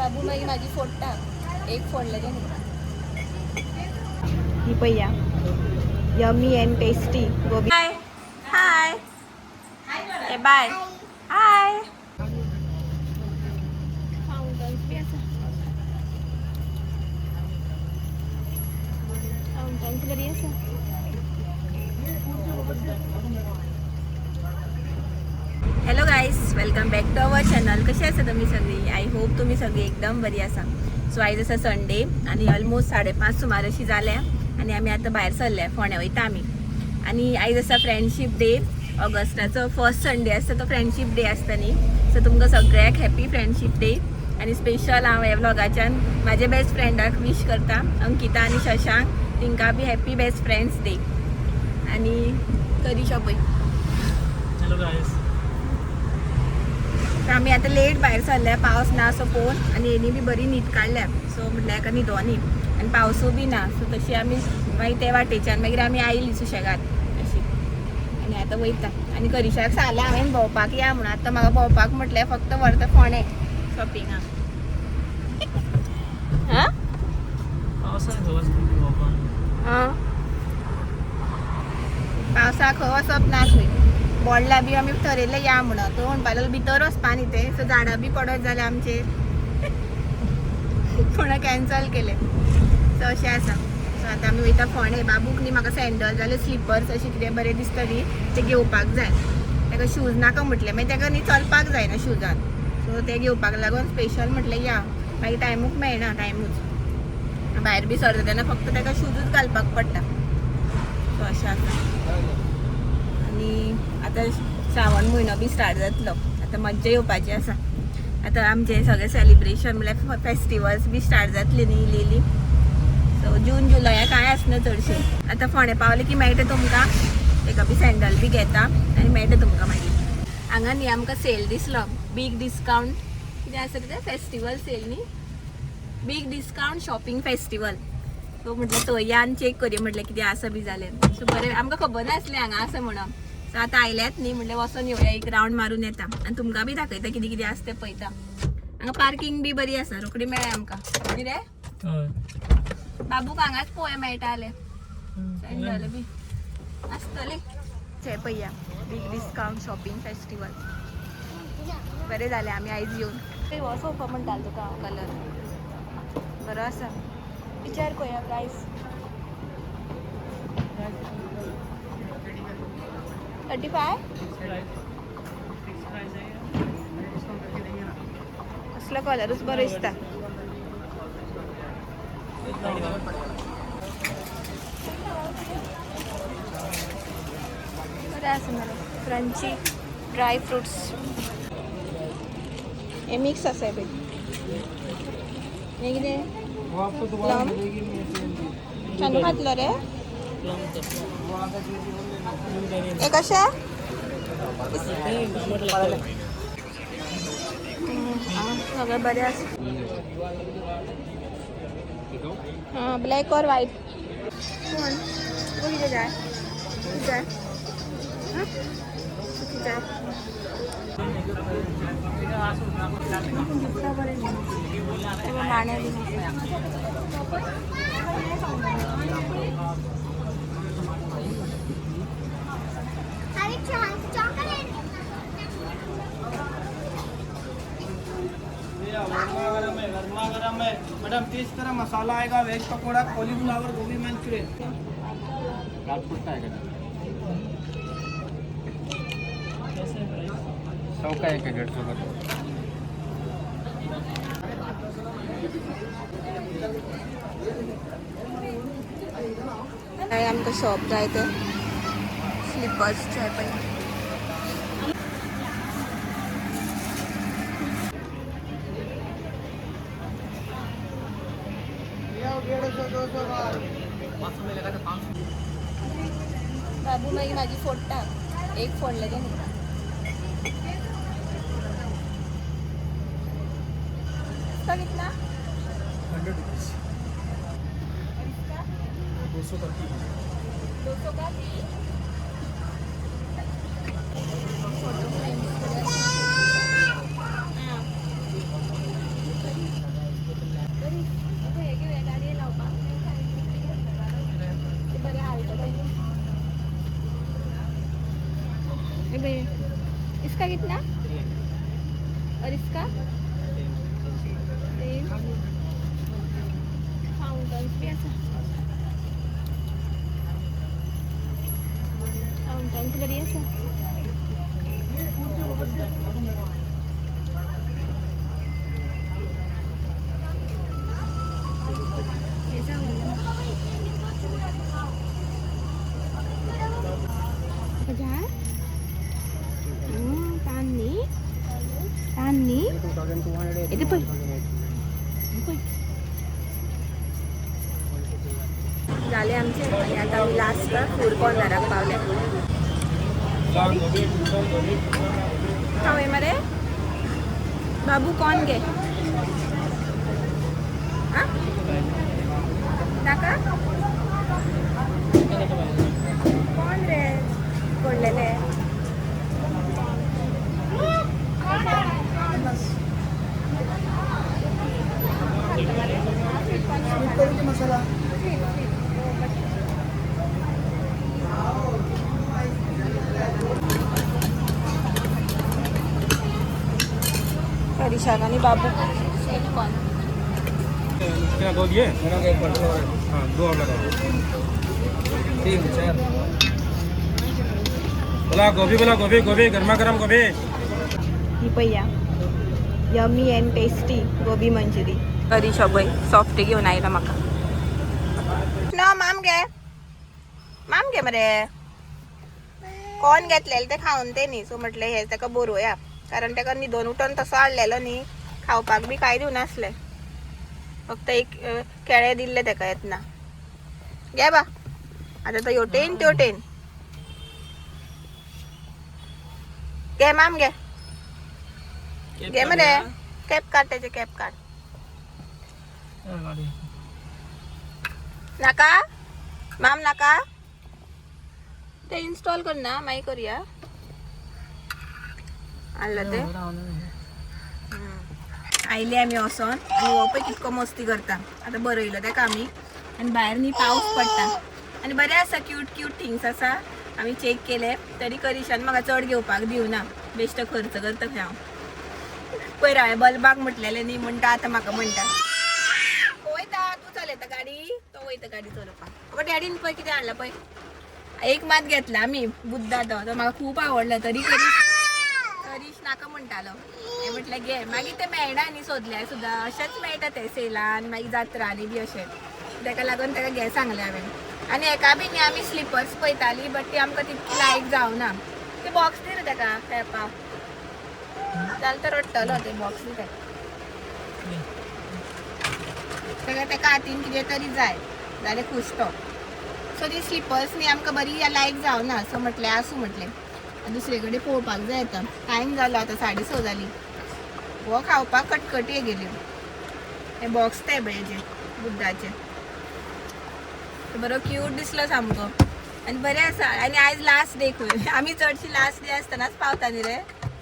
बाबू माई माझी फोडटा एक फोडलं त्याने. ही पय्या yummy and tasty gobi. Hi hi hey bye hi. Hello guys, welcome back to our channel. कसे आसा तुम्ही सगळी? आय होप तुम्ही सगळी एकदम बरी आसा. सो आयज आसा संडे आणि ऑलमोस्ट 5:30 सुमार अशी जाल्या आणि आम्ही आता भायर सरल्या. फोंड्या वयता आमी. आणि आयज आसा फ्रेंडशीप डे. ऑगस्टाचो फर्स्ट संडे आसता तो फ्रेंडशीप डे आसता न्ही. सो तुमकां सगळ्याक हॅपी फ्रेंडशीप डे. आणि स्पेशल हांव ह्या व्लॉगाच्यान म्हाजे बेस्ट फ्रेंडाक विश करता, अंकिता आणि शशांक. तिंका be happy best friends day. आणि करिशा पळय. हॅलो गाईस. आम्ही आता लेट भायर सरल्या. पावस ना असो पोवन आणि येणी बी बरी न्हीद काडल्या. सो म्हटल्यार एका न्हिदोनी आणि पावसू बी ना. सो तशी आमी मागीर ते वाटेच्यान मागीर आमी आयली सुशेगाद अशी. आणि आता वयता. आणि करिशाक सांगलें हांवें भोंवपाक या म्हणून. आतां म्हाका भोंवपाक म्हटल्यार फक्त व्हरता फोंडे शॉपिंगाक. हां पावसाळ्यात हवाच खूप बाबा. हां पावसाक खंय वचप ना खंय. बोडला बी आमी थरयलें या म्हणून. तो म्हणपाक लागलो भितर वचपा न्ही ते. सो झाडां बी पडत जालें आमचेर. पूण कॅन्सल केलें. सो अशें आसा. सो आतां आमी वयता फोंडे. बाबूक न्ही म्हाका सँडल जाल्यार स्लिपर्स अशें कितें बरें दिसता न्ही ते घेवपाक जाय. ताका शूज नाका म्हटलें. मागीर ताका न्ही चलपाक जायना शूजान. सो ते घेवपाक लागून स्पेशल म्हटलें या. मागीर टायमूच मेळना. टायमूच भायर बी सरता तेन्ना फक्त ताका शूजूच घालपाक पडटा. सो अशें आसा. आणि आता श्रावण म्हयनो बी स्टार्ट जातलो. आता मज्जा येवपाची आसा. आता आमचे सगळे सेलिब्रेशन म्हळ्यार फेस्टिवल्स बी स्टार्ट जातले न्ही इल्ली. सो जून जुलया कांय आसना चडशे. आता फोंडे पावले की मेळटा तुमकां. ताका बी सँडल बी घेता आनी मेळटा तुमकां मागीर. हांगा न्ही आमकां सेल दिसलो. बीग डिस्कावंट कितें आसा कितें फेस्टिवल सेल न्ही. Big discount shopping festival. So म्हटलें थंय या आनी चॅक करया म्हटलें कितें आसा बी जालें. सो बरें आमकां खबर नासलें हांगा आसा म्हणून. सो आतां आयल्यात न्ही म्हटलें वचून येवया. एक रावंड मारून येता आनी तुमकां बी दाखयता कितें कितें आसा तें पळयता. हांगा पार्किंग बी बरी आसा. रोखडी मेळ्ळें आमकां. कितें बाबूक हांगाच पळोवया मेळटालें. सँडल बी आसतलें. हे पळया बीग डिस्कावंट शॉपिंग फेस्टिवल. बरें जालें आमी आयज येवन. हो सोफा म्हणटालो तुका हांव कलर बरो आसा. विचार कोया प्रायस 35. असलो कलरूच बरो दिसता. बरें आसा मरे. क्रंची ड्राय फ्रुट्स हे मिक्स आसा पळय. हे कितें प्लम छान घातलो रे. हे कशे सगळें बरें आसा. हां ब्लॅक और व्हाईट. कोण तूं कितें जाय? कितें जाय? हां कितें जाय? माणे बी गरम है मैडम. 30 तरह मसाला आएगा. वेज पकौड़ा, कॉलीफ्लावर, गोभी मंचूरियन. राजपूत का 100 का 150 का. आमकां शॉप जाय ते स्लिपर्स जाय पळय. बाबू मागीर माझी फोडटा एक फोडलें तेणी. तो कितना 100 रुपीस. 200 का 200 का 3. फोटो फ्रेम इसका कितना और इसका फाउंटन्स भी असा फाउंटन्स बरी असा itu pun झाले आमचे आणि आता मी लास्ट फूड कॉर्नराक पावले खावे मरे बाबू कौन गे हाँ नाका कौन रे कोणलेले मसाला परिशान आणि बाबू क्या दो दिए हाँ 2 और लगाओ 3 4 बोला गोभी गरमा गरम गोभी ही पया yummy and tasty gobi manchurian करी शबय सॉफ्ट घेऊन आयला म्हाका न माम घे मरे कोण घेतलेले ते खाऊन ते न्ही सो म्हटले हे ताका बरोवया कारण ताका न्हिदोन उठोन तसो हाडलेलो न्ही खावपाक बी कांय दिवनासले फक्त एक केळे दिल्ले ताका येतना घे बा आता तो योटेन त्योटेन घे माम घे घे मरे कॅप काढ त्याचे कॅप काढ नाका माम नाका ते इन्स्टॉल कर ना माई करूया आणलं ते आयले आम्ही वचोन आणि हो पळय कितको मस्ती करता आता बरयलो तेका आमी आणि भायर न्ही पावस पडटा आणि बरे आसा क्यूट थिंग्स आसा आमी चेक केले तरी करिशान म्हाका चड घेवपाक दिवना बेश्ट खर्च करता खंय हांव पयर हांवें बल्बाक म्हटलेलें न्ही म्हणटा आतां म्हाका म्हणटा वयता तूं चलयता गाडी तो वयता गाडी चलोवपाक डॅडीन पळय कितें हाडला पळय एक मात घेतला आमी बुद्धा तो म्हाका खूब आवडला तरी करीश नाका म्हणटालो हांवें म्हटलें घे मागीर ते मेळना न्ही सोदल्यार सुद्दां अशेंच मेळटा ते सेलान मागीर जात्रांनी बी अशें ताका लागून ताका घे सांगलें हांवें आनी हेका बी न्ही आमी स्लिपर्स पळयतालीं बट ती आमकां तितकी लायक जावना ते बॉक्स दी रे ताका खेळपाक जाल्यार तो रडटलो ते बॉक्स दी ताका हातीन कितें तरी जाय जाल्यार खुश तो सो ती स्लिपर्स न्ही आमकां बरी लायक जावना सो म्हटलें आसूं म्हटलें दुसरे कडेन पळोवपाक जाय आतां टायम जालो आतां 6:30 जाली हो खावपाक कटकटी गेल्यो हे बॉक्स ते हेजे बुद्धाचे बरो क्यूट दिसलो सामको आनी बरें आसा आनी आयज लास्ट डे खंय आमी चडशी लास्ट डे आसतनाच पावता न्ही रे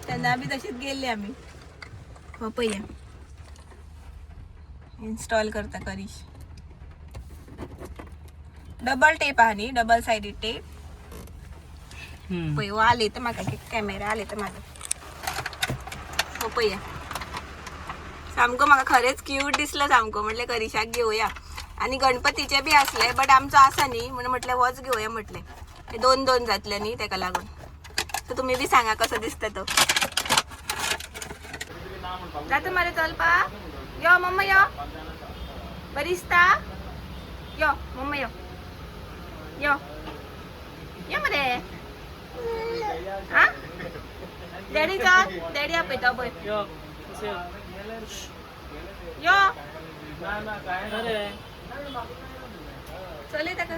तेन्ना बी तशीच गेल्ली आमी हो पळया इन्स्टॉल करता करीश डबल टेप आहा न्ही डबल सायडीड टेप पळय हो आले तर म्हाका कॅमेरा आले तर म्हाका हो पळया सामको म्हाका खरेंच क्यूट दिसलो सामको म्हटलें करिशाक घेवया आनी गणपतीचे बी आसले बट आमचो आसा न्ही म्हणून म्हटलें होच घेवया म्हटलें ते 2 जातले न्ही ताका लागून सो तुमी बी सांगा कसो दिसता तो जाता मरे चलपाक यो मम्मा यो बरी दिसता यो मम्मा यो यो यो मरे हा डॅडी चल डॅडी आपयता पळय यो चलय ताका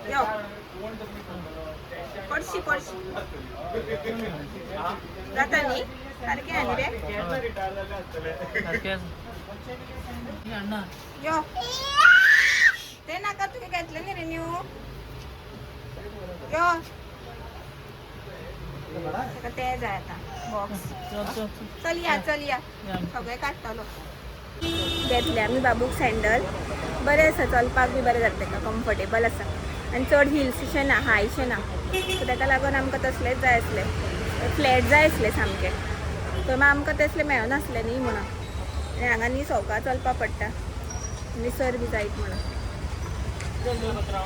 यो पडशी जाता न्ही सारकें आनी रे यो ते नाका तुका घेतले न्ही रे न्यू यो ताका ते जाय आतां बॉक्स चल या सगळे काडटलो घेतले आमी बाबूक सँडल बरें आसा चलपाक बी बरें जाता ताका कम्फर्टेबल आसा आनी चड हिल्सशें ना हायशें ना सो ताका लागून आमकां तसलेच जाय आसले फ्लॅट जाय आसले सामके तर मागीर आमकां तसले मेळनासले न्ही म्हणून आनी हांगा न्ही सवका चलपा पडटा निसर बी जायत म्हणून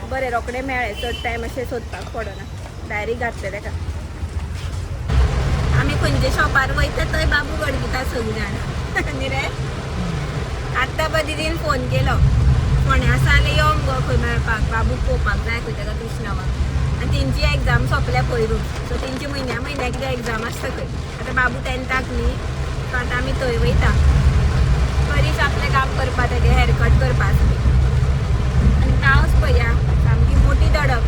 बरें रोखडें मेळ्ळें चड टायम अशें सोदपाक पडना डायरेक्ट घातले ताका आमी खंयच्या शॉपार वयता थंय बाबू गडगिता सगळीं जाण न्ही रे आत्तां दीदीन फोन केलो फोण्या साले यो गो खंय मेळपाक बाबूक पळोवपाक जाय खंय ताका कृष्णावाक आनी तेंची एग्जाम सोंपल्या पयरूच सो तेंची म्हयन्या कितें एग्जाम आसता खंय आतां बाबू 10th न्ही सो आतां आमी थंय वयता बरीच आपलें काम करपा तेगे हेअरकट करपाक आनी पावस पळया सामकी मोठी दडप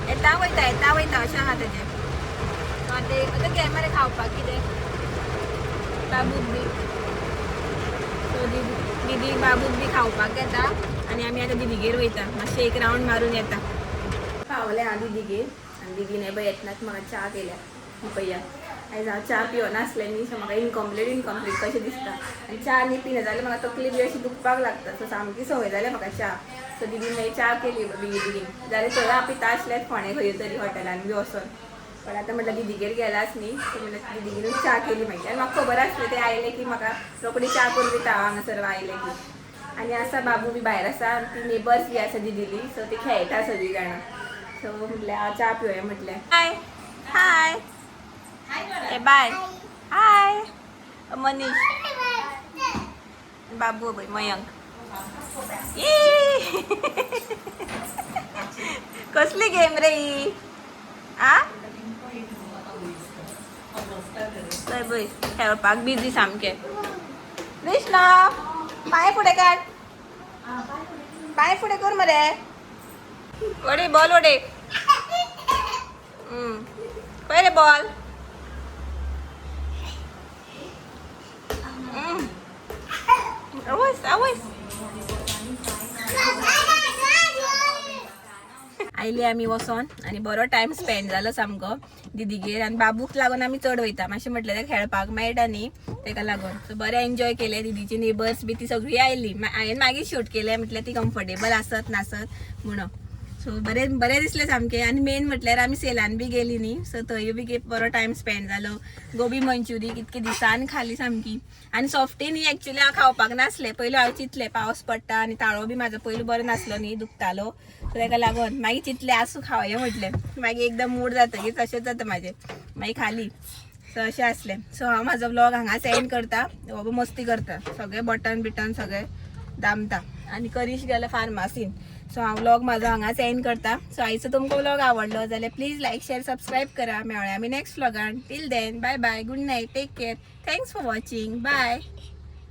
येता वयता अशें आहा तेजें सो आतां घे मरे खावपाक कितें बाबूक बी सो दीदी बाबूक बी खावपाक घेता आनी आमी आतां दिदीगेर वयता मातशें एक रावंड मारून येता पावलें हांव दिदीगेर आनी दिदीन हें येतनाच म्हाका च्या केल्या पळया आयज हांव च्या पिवनासलें न्ही सो म्हाका इनकम्प्लीट कशें दिसता आनी च्या न्ही पिना जाल्यार म्हाका तकली बी अशी दुखपाक लागता सो सामकी संवय जाल्या म्हाका च्या सो दिदीन मागीर च्या केली बेगीन जाल्यार थंय हांव पिता आसलें फोंडे खंय तरी हॉटेलान बी वचोन पण आतां म्हटल्यार दिदीगेर गेलाच न्ही सो म्हटल्यार दिदीगेरूच च्या केली मागीर आनी म्हाका खबर आसलें ते आयले की म्हाका रोखडी च्या करून दिता हांगासर आयले की आनी आसा बाबू बी भायर आसा ती नेबर्स बी आसा दिदीली सो ती खेळटा सगळीं जाणां सो म्हटलें हांव च्या पिवया म्हटलें हाय हाय ए बाय हाय मनीश बाबू पळय मयंक कसली गेम रे ही आ चल पळय खेळपाक बिजी सामकें कृष्णा पांय फुडें काड पांय फुडें कर मरे वडे बॉल वडे खंय रे बॉल आवयस आयली आमी वचोन आनी बरो टायम स्पेंड जालो सामको दिदीगेर आनी बाबूक लागून आमी चड वयता मातशें म्हटलें तें खेळपाक मेळटा न्ही तेका लागून सो बरें एन्जॉय केलें दिदीची नेबर्स बी ती सगळीं आयली हांवें मागीर शूट केलें म्हटल्यार ती कम्फर्टेबल आसत नासत म्हणून सो बरें दिसलें सामकें आनी मेन म्हटल्यार आमी सेलान बी गेली न्ही सो थंय बी बरो टायम स्पेंड जालो गोबी मंचुरी कितके दिसान खाली सामकी आनी सॉफ्टी न्ही एक्चुली हांव खावपाक नासलें पयलीं हांव चिंतलें पावस पडटा आनी ताळो बी म्हाजो पयलीं बरो नासलो न्ही दुखतालो सो ताका लागून मागीर चिंतलें आसूं खावया म्हटलें मागीर एकदम मूड जातकीर तशेंच जाता म्हाजें मागीर खाली सो अशें आसलें सो हांव म्हाजो व्लॉग हांगा सेंड करता हो मस्ती करता सगळें बटन बिटन सगळें दामता आनी करीश गेलो फार्मासीन सो हांव व्लॉग म्हाजो हांगा सेंड करता सो आयचो तुमकां व्लॉग आवडलो जाल्यार प्लीज लायक शेअर सबस्क्राईब करा मेळ्या आमी नेक्स्ट व्लॉगान till then bye bye good night take care thanks for watching bye